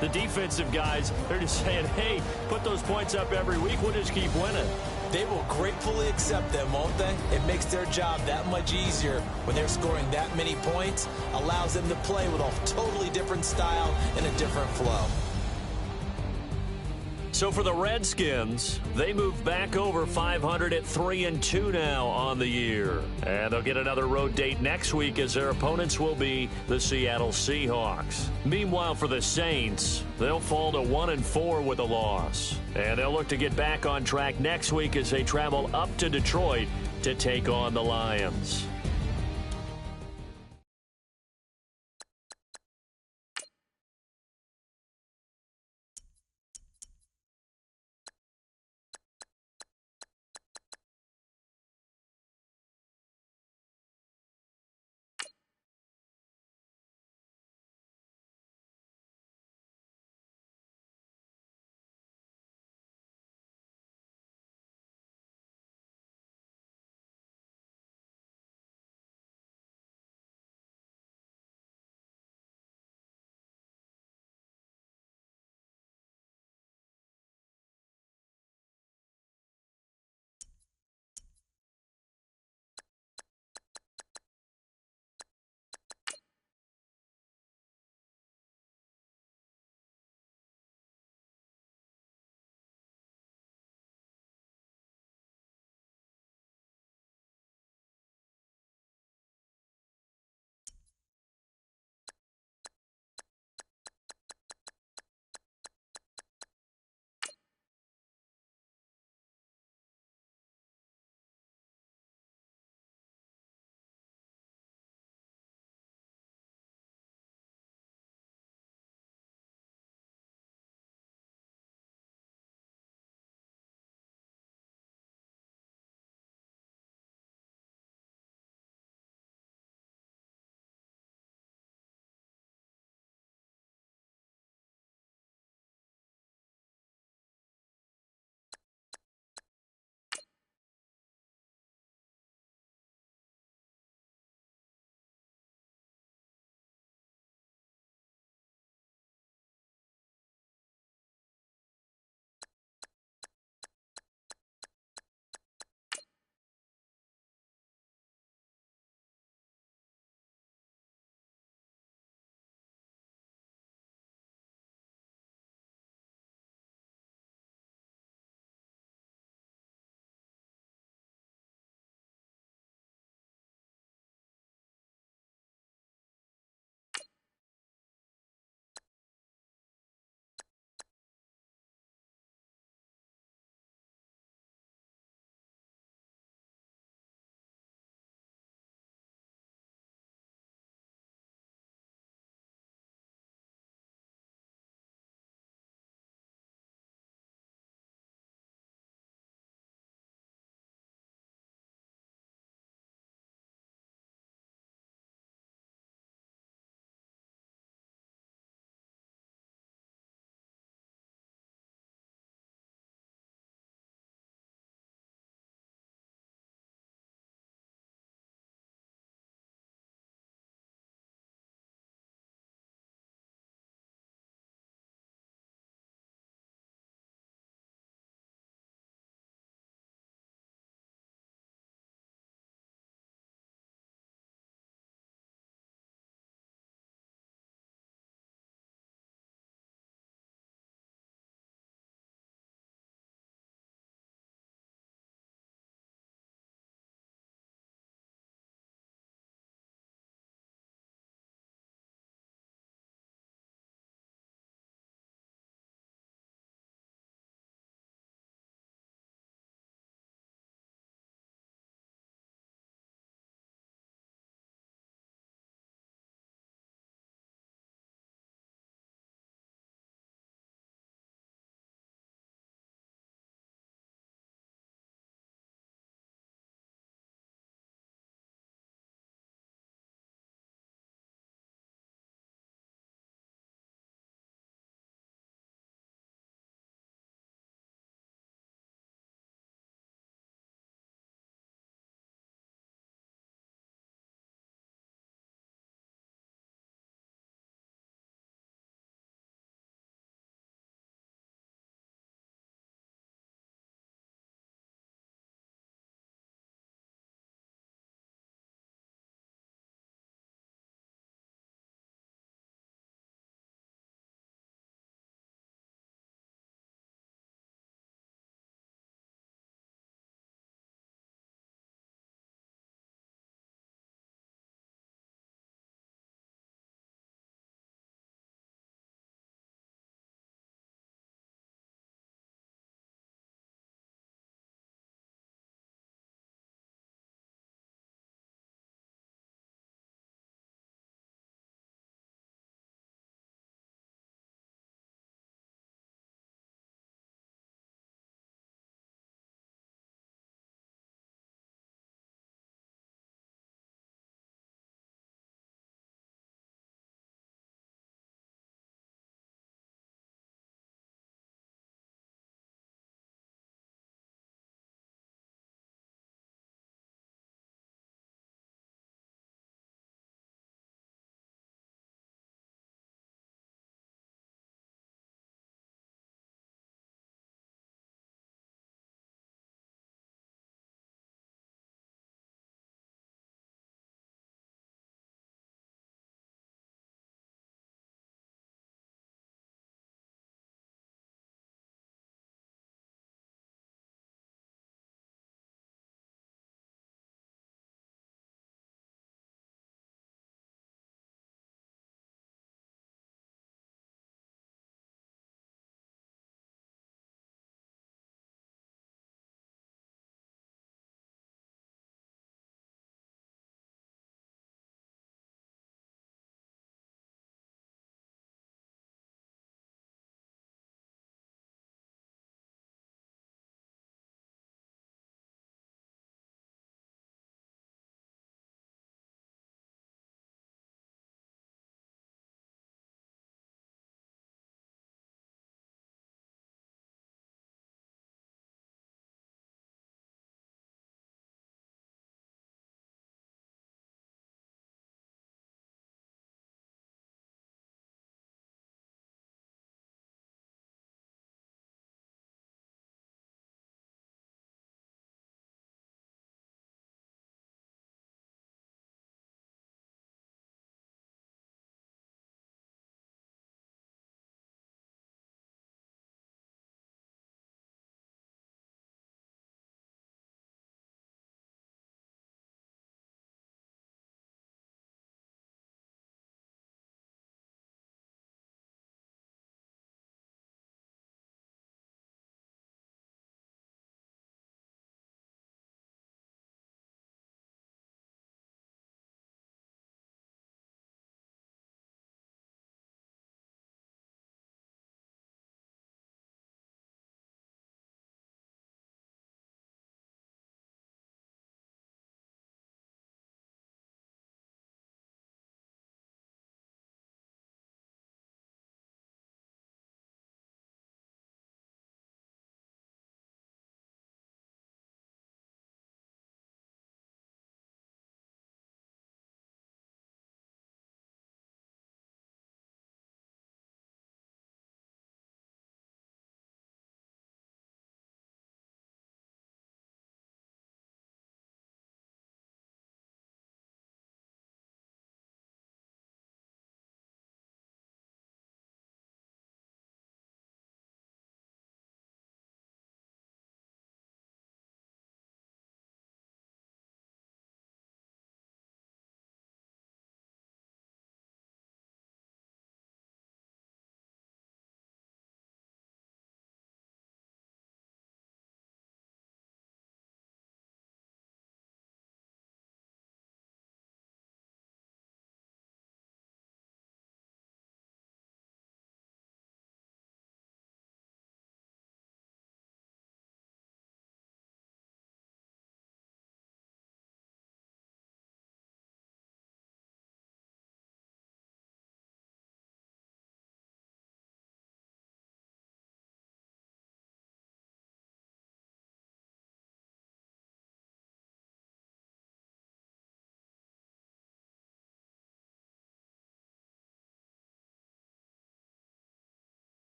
the defensive guys, they're just saying, hey, put those points up every week. We'll just keep winning. They will gratefully accept them, won't they? It makes their job that much easier when they're scoring that many points. Allows them to play with a totally different style and a different flow. So for the Redskins, they move back over 500 at 3-2 now on the year. And they'll get another road date next week as their opponents will be the Seattle Seahawks. Meanwhile, for the Saints, they'll fall to 1-4 with a loss. And they'll look to get back on track next week as they travel up to Detroit to take on the Lions.